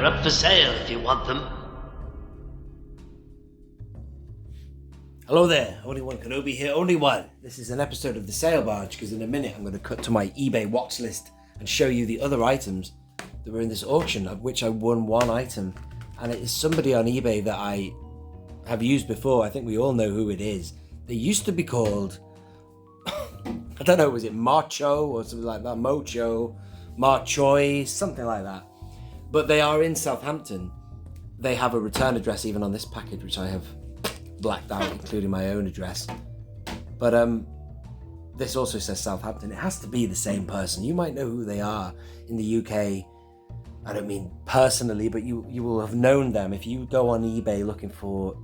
up for sale if you want them. Hello there, only one Kenobi here, only one. This is an episode of The Sale Barge, because in a minute I'm going to cut to my eBay watch list and show you the other items that were in this auction, of which I won one item. And it is somebody on eBay that I have used before. I think we all know who it is. They used to be called, I don't know, was it Marcho or something like that? Mocho, Marchoi, something like that. But they are in Southampton. They have a return address even on this package, which I have blacked out, including my own address. But this also says Southampton. It has to be the same person. You might know who they are in the UK. I don't mean personally, but you will have known them. If you go on eBay looking for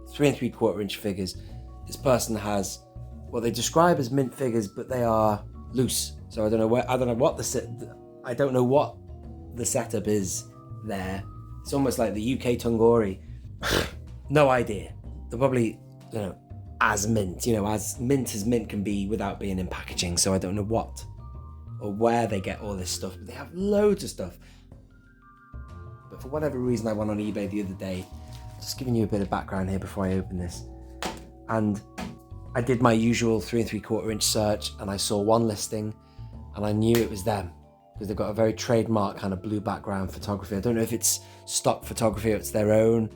3 3/4 inch figures, this person has what they describe as mint figures, but they are loose. So I don't know what the setup is there. It's almost like the UK Tungori. No idea. They're probably, as mint as mint can be without being in packaging. So I don't know what or where they get all this stuff, but they have loads of stuff. But for whatever reason, I went on eBay the other day, just giving you a bit of background here before I open this. And I did my usual 3 3/4 inch search, and I saw one listing, and I knew it was them because they've got a very trademark kind of blue background photography. I don't know if it's stock photography or it's their own,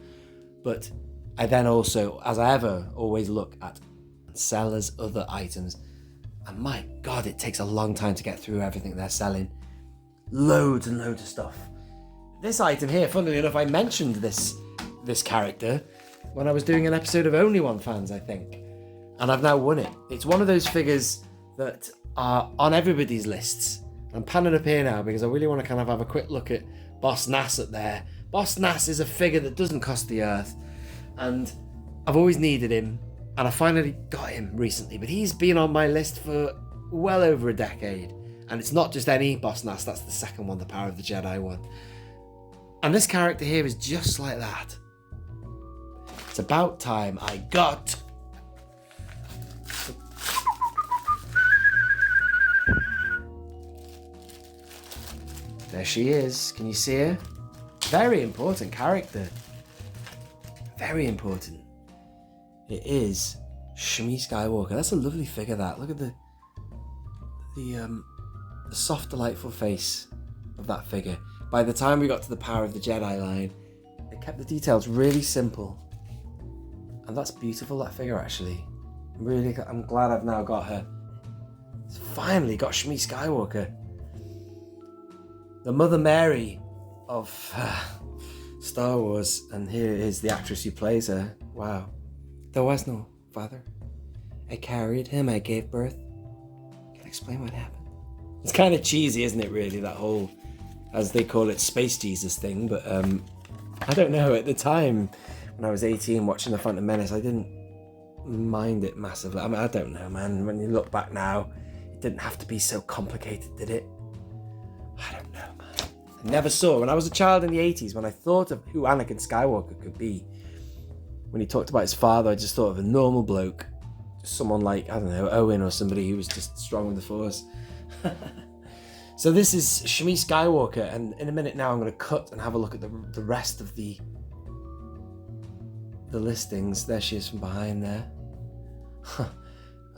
but I then also, as I ever always look at sellers' other items, and my God, it takes a long time to get through everything they're selling. Loads and loads of stuff. This item here, funnily enough, I mentioned this character when I was doing an episode of Only One Fans, I think. And I've now won it. It's one of those figures that are on everybody's lists. I'm panning up here now because I really want to kind of have a quick look at Boss Nass up there. Boss Nass is a figure that doesn't cost the earth. And I've always needed him. And I finally got him recently. But he's been on my list for well over a decade. And it's not just any Boss Nass. That's the second one, the Power of the Jedi one. And this character here is just like that. It's about time I got... There she is. Can you see her? Very important character. Very important. It is Shmi Skywalker. That's a lovely figure, that. Look at the soft, delightful face of that figure. By the time we got to the Power of the Jedi line, they kept the details really simple. And that's beautiful, that figure, actually. I'm glad I've now got her. Finally got Shmi Skywalker. The Mother Mary of Star Wars. And here is the actress who plays her. Wow. There was no father. I carried him, I gave birth. Can I explain what happened? It's kind of cheesy, isn't it, really, that whole, as they call it, Space Jesus thing. But I don't know, at the time, when I was 18 watching The Phantom Menace, I didn't mind it massively. I mean, I don't know, man. When you look back now, it didn't have to be so complicated, did it? I don't know, man. I never saw, when I was a child in the 80s, when I thought of who Anakin Skywalker could be, when he talked about his father, I just thought of a normal bloke. Just someone like, I don't know, Owen or somebody who was just strong with the Force. So this is Shmi Skywalker, and in a minute now I'm going to cut and have a look at the rest of the listings. There she is from behind there.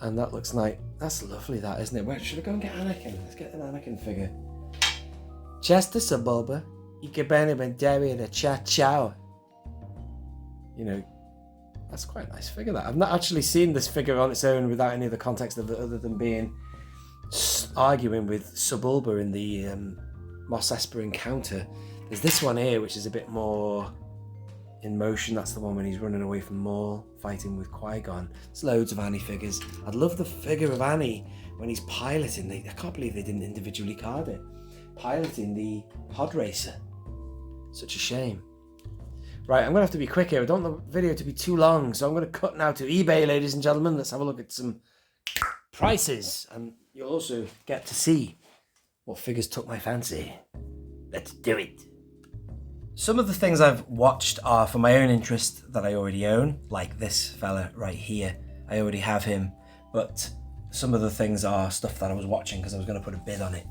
And that looks like, that's lovely, that, isn't it? Where should I go and get Anakin? Let's get an Anakin figure. Chester Sabulba, Ikebene Bendewi and a Cha-Chow. That's quite a nice figure, that. I've not actually seen this figure on its own without any of the context of it, other than being arguing with Sebulba in the Mos Espa encounter. There's this one here, which is a bit more in motion. That's the one when he's running away from Maul, fighting with Qui-Gon. There's loads of Annie figures. I'd love the figure of Annie when he's piloting. I can't believe they didn't individually card it. Piloting the pod racer. Such a shame. Right, I'm going to have to be quick here. I don't want the video to be too long, so I'm going to cut now to eBay, ladies and gentlemen. Let's have a look at some prices, and you'll also get to see what figures took my fancy. Let's do it. Some of the things I've watched are for my own interest that I already own, like this fella right here. I already have him, but some of the things are stuff that I was watching because I was going to put a bid on it.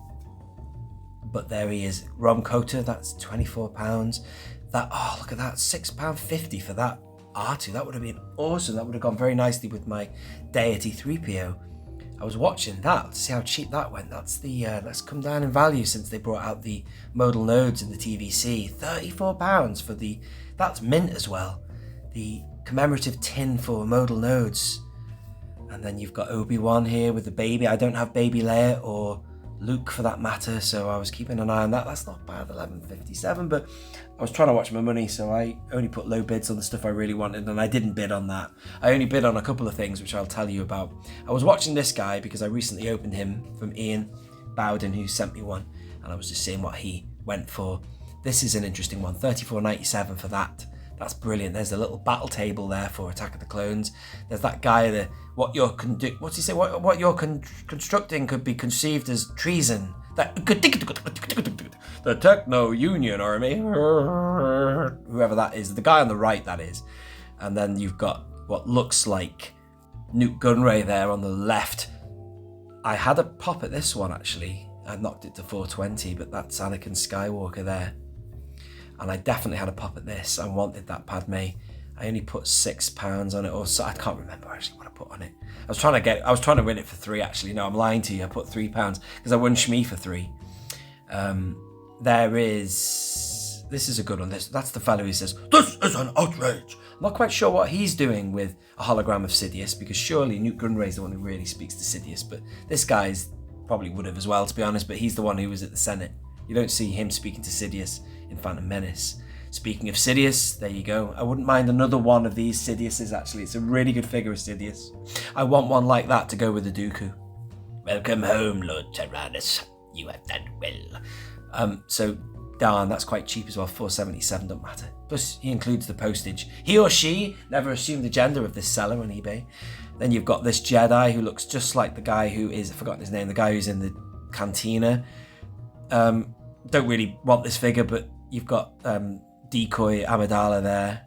But there he is. Rom Kota, that's £24. That, oh, look at that, £6.50 for that R2. That would have been awesome. That would have gone very nicely with my Deity 3PO. I was watching that to see how cheap that went. That's the, that's come down in value since they brought out the modal nodes in the TVC. £34 for the, that's mint as well. The commemorative tin for modal nodes. And then you've got Obi-Wan here with the baby. I don't have baby Leia or Luke for that matter, so I was keeping an eye on that. That's not bad, $11.57, but I was trying to watch my money, so I only put low bids on the stuff I really wanted, and I didn't bid on that. I only bid on a couple of things, which I'll tell you about. I was watching this guy because I recently opened him from Ian Bowden, who sent me one, and I was just seeing what he went for. This is an interesting one, $34.97 for that. That's brilliant. There's a little battle table there for Attack of the Clones. There's that guy there. What you're constructing could be conceived as treason. The Techno Union Army, whoever that is, the guy on the right, that is. And then you've got what looks like Newt Gunray there on the left. I had a pop at this one actually. I knocked it to 420, but that's Anakin Skywalker there. And I definitely had a pop at this. I wanted that Padme. I only put £6 on it, or so. I can't remember actually what I put on it. I was trying to win it for £3 actually. No, I'm lying to you. I put £3 because I won Shmi for £3. This is a good one. That's the fellow who says, "This is an outrage." I'm not quite sure what he's doing with a hologram of Sidious, because surely Newt Gunray is the one who really speaks to Sidious, but this guy's probably would have as well, to be honest, but he's the one who was at the Senate. You don't see him speaking to Sidious in Phantom Menace. Speaking of Sidious, there you go. I wouldn't mind another one of these Sidiouses actually. It's a really good figure of Sidious. I want one like that to go with the Dooku. Welcome home, Lord Tyrannus. You have done well. So darn, that's quite cheap as well. $4.77, don't matter. Plus he includes the postage. He or she never assumed the gender of this seller on eBay. Then you've got this Jedi who looks just like the guy who is, I've forgotten his name, the guy who's in the cantina. Don't really want this figure, but you've got Decoy Amidala there.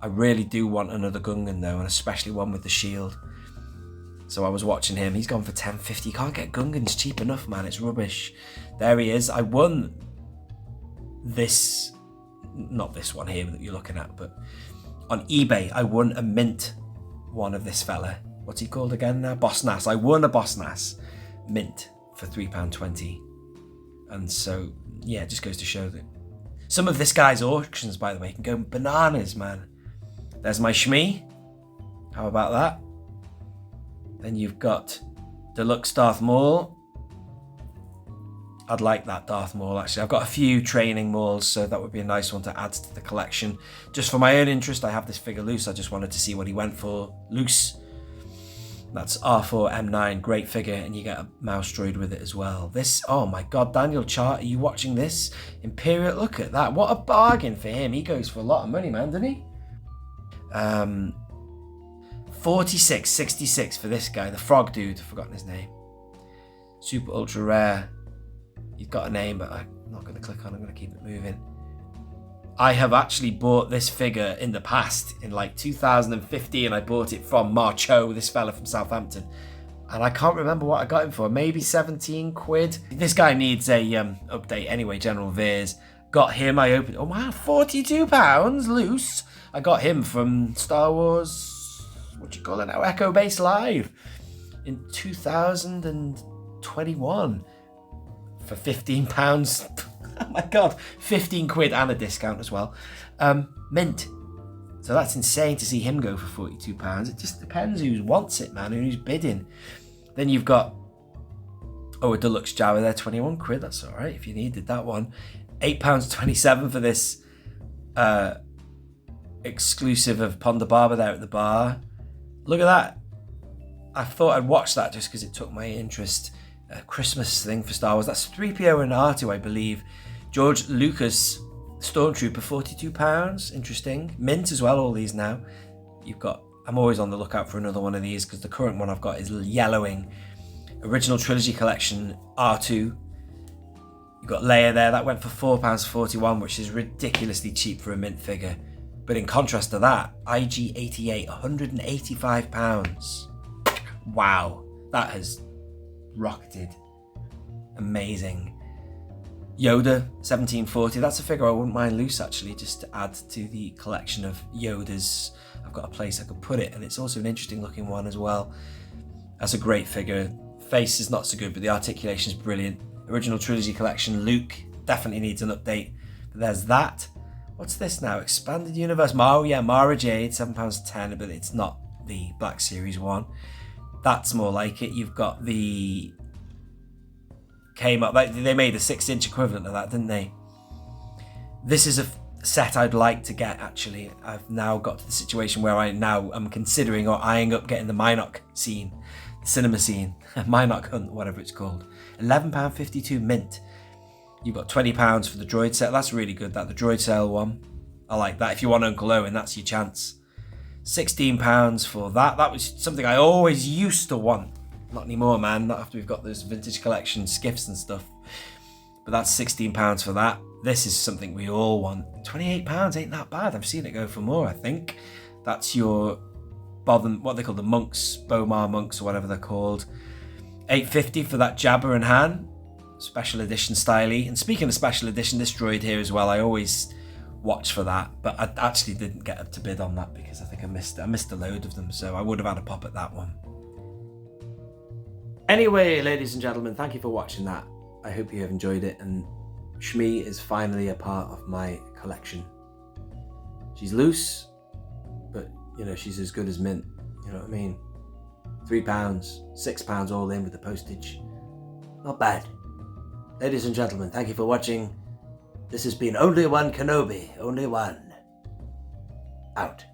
I really do want another Gungan though, and especially one with the shield. So I was watching him. He's gone for $10.50. You can't get Gungans cheap enough, man. It's rubbish. There he is. I won this, not this one here that you're looking at, but on eBay, I won a mint one of this fella. What's he called again now? Boss Nass. I won a Boss Nass mint for £3.20. And so, yeah, it just goes to show that some of this guy's auctions, by the way, can go bananas, man. There's my Shmi. How about that? Then you've got Deluxe Darth Maul. I'd like that Darth Maul, actually. I've got a few training Mauls, so that would be a nice one to add to the collection. Just for my own interest, I have this figure loose. I just wanted to see what he went for loose. That's R4M9, great figure, and you get a mouse droid with it as well. This, oh my God, Daniel Chart, are you watching this? Imperial, look at that. What a bargain for him. He goes for a lot of money, man, doesn't he? 46.66 for this guy, the frog dude, I've forgotten his name. Super ultra rare. He's got a name, but I'm not going to click on it. I'm going to keep it moving. I have actually bought this figure in the past. In like 2015, I bought it from Marcho, this fella from Southampton. And I can't remember what I got him for. Maybe 17 quid. This guy needs a update anyway, General Veers. Got him, I opened, oh wow, £42 loose. I got him from Star Wars, what you call it now, Echo Base Live in 2021 for £15. Oh my God, 15 quid and a discount as well. Mint. So that's insane to see him go for £42. It just depends who wants it, man, who's bidding. Then you've got, a deluxe Jawa there, 21 quid. That's all right if you needed that one. £8.27 for this exclusive of Ponda Barber there at the bar. Look at that. I thought I'd watch that just because it took my interest. Christmas thing for Star Wars. That's 3PO and R2, I believe. George Lucas Stormtrooper, £42. Interesting. Mint as well, all these now. You've got, I'm always on the lookout for another one of these because the current one I've got is yellowing. Original Trilogy Collection R2. You've got Leia there. That went for £4.41, which is ridiculously cheap for a mint figure. But in contrast to that, IG-88, £185. Wow. That has rocketed. Amazing. Yoda 1740. That's a figure I wouldn't mind loose actually, just to add to the collection of Yodas. I've got a place I could put it, and it's also an interesting looking one as well. That's a great figure. Face is not so good, but the articulation is brilliant. Original trilogy collection. Luke definitely needs an update. But there's that. What's this now? Expanded Universe. Mara Jade, £7.10, but it's not the Black Series one. That's more like it. You've got the they made a 6-inch equivalent of that, didn't they? This is a set I'd like to get actually. I've now got to the situation where I'm considering or eyeing up getting the Minoc scene, the cinema scene, Minoc Hunt, whatever it's called. £11.52 mint. You've got £20 for the droid set. That's really good, that the droid sale one. I like that. If you want Uncle Owen, that's your chance. £16 for that. That was something I always used to want. Not anymore, man. Not after we've got those vintage collection skiffs and stuff. But that's £16 for that. This is something we all want. £28 ain't that bad. I've seen it go for more, I think. That's your what they call the monks, Bomar monks or whatever they're called. £8.50 for that Jabba and Han. Special edition styly. And speaking of special edition, this droid here as well, I always watch for that, but I actually didn't get up to bid on that because I think I missed a load of them, so I would have had a pop at that one. Anyway, ladies and gentlemen, thank you for watching that. I hope you have enjoyed it, and Shmi is finally a part of my collection. She's loose, but you know, she's as good as mint, you know what I mean? £3, £6 all in with the postage. Not bad. Ladies and gentlemen, thank you for watching. This has been Only One Kenobi. Only one. Out.